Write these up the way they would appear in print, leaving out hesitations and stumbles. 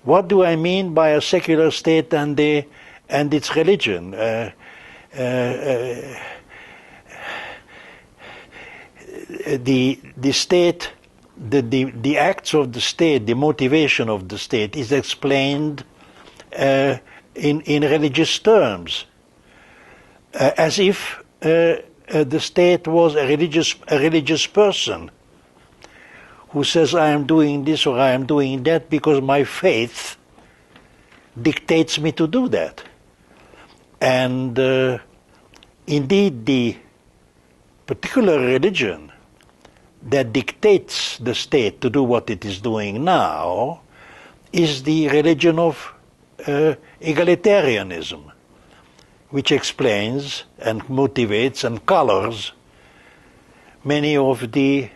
What do I mean by a secular state and its religion? The state, the acts of the state, the motivation of the state is explained in religious terms, as if the state was a religious person who says, I am doing this or I am doing that because my faith dictates me to do that. And indeed, the particular religion that dictates the state to do what it is doing now is the religion of egalitarianism, which explains and motivates and colors many of the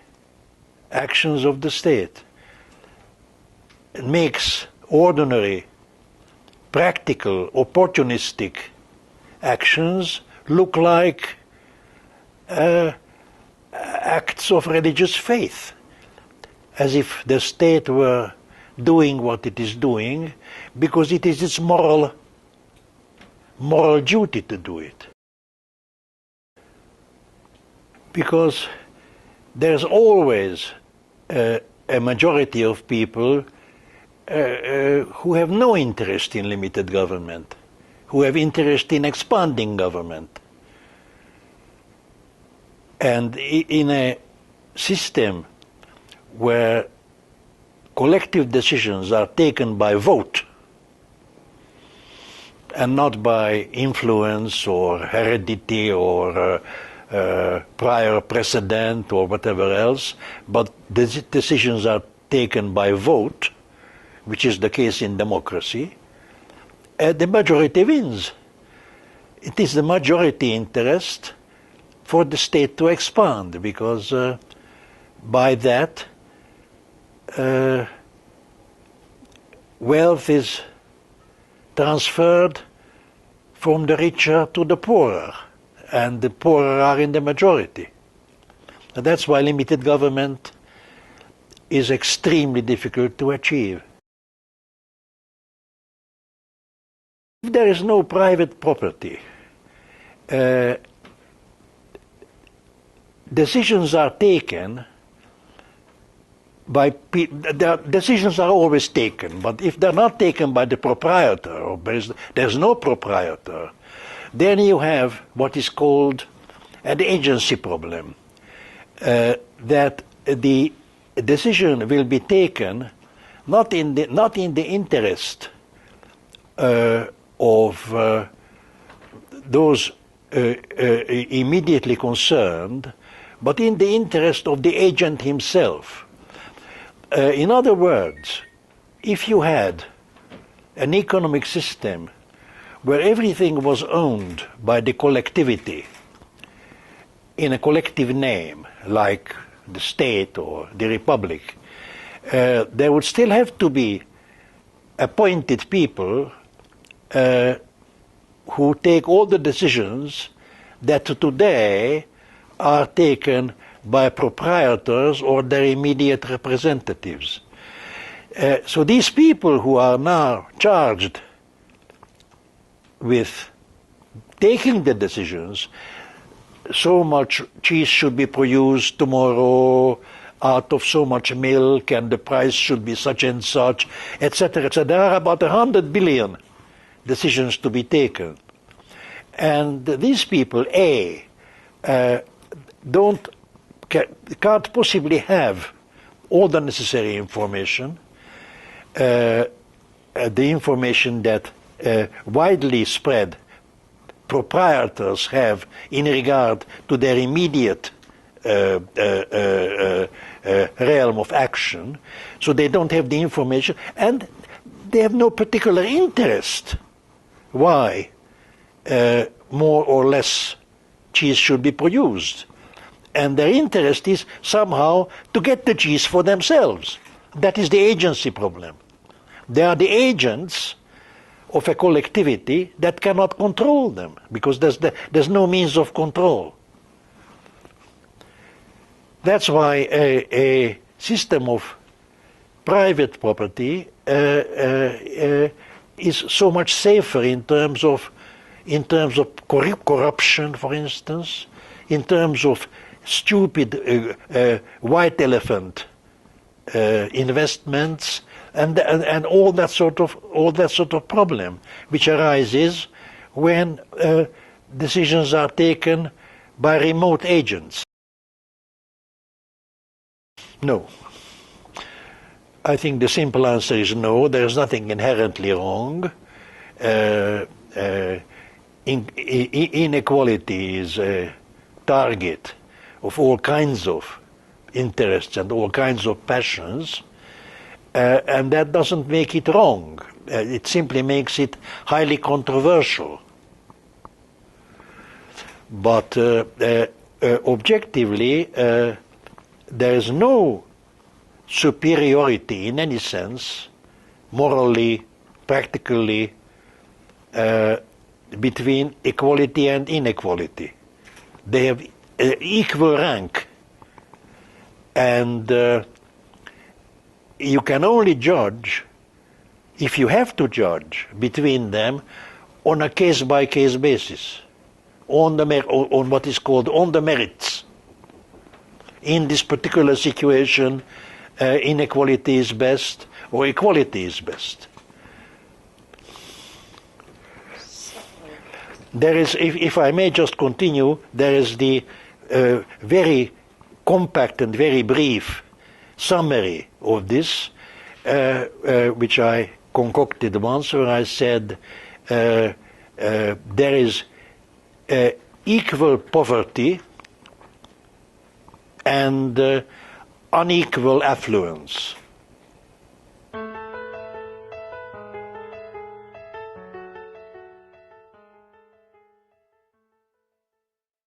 actions of the state. It makes ordinary, practical, opportunistic actions look like acts of religious faith, as if the state were doing what it is doing because it is its moral duty to do it. Because there's always a majority of people who have no interest in limited government, who have interest in expanding government. And in a system where collective decisions are taken by vote and not by influence or heredity or prior precedent or whatever else, but the decisions are taken by vote, which is the case in democracy, the majority wins. It is the majority interest for the state to expand, because by that wealth is transferred from the richer to the poorer, and the poorer are in the majority. And that's why limited government is extremely difficult to achieve. If there is no private property, decisions are taken by decisions are always taken, but if they're not taken by the proprietor, or there's no proprietor, then you have what is called an agency problem, that the decision will be taken not in the interest of those immediately concerned, but in the interest of the agent himself. In other words, if you had an economic system where everything was owned by the collectivity in a collective name, like the state or the republic, there would still have to be appointed people who take all the decisions that today are taken by proprietors or their immediate representatives. So these people who are now charged with taking the decisions, so much cheese should be produced tomorrow out of so much milk, and the price should be such and such, etc., etc. There are about 100 billion decisions to be taken. And these people, can't possibly have all the necessary information, the information that widely spread proprietors have in regard to their immediate realm of action, so they don't have the information, and they have no particular interest why more or less cheese should be produced. And their interest is somehow to get the cheese for themselves. That is the agency problem. They are the agents of a collectivity that cannot control them, because there's no means of control. That's why a system of private property is so much safer in terms of corruption, for instance, in terms of stupid white elephant investments, and all that sort of problem which arises when decisions are taken by remote agents. No. I think the simple answer is no. There is nothing inherently wrong. Inequality is a target of all kinds of interests and all kinds of passions, and that doesn't make it wrong. It simply makes it highly controversial. But objectively, there is no superiority in any sense, morally, practically, between equality and inequality. They have equal rank, and you can only judge, if you have to judge between them, on a case-by-case basis, on what is called on the merits. In this particular situation, inequality is best, or equality is best. There is, if I may just continue, there is the very compact and very brief summary of this, which I concocted once, where I said there is equal poverty and unequal affluence.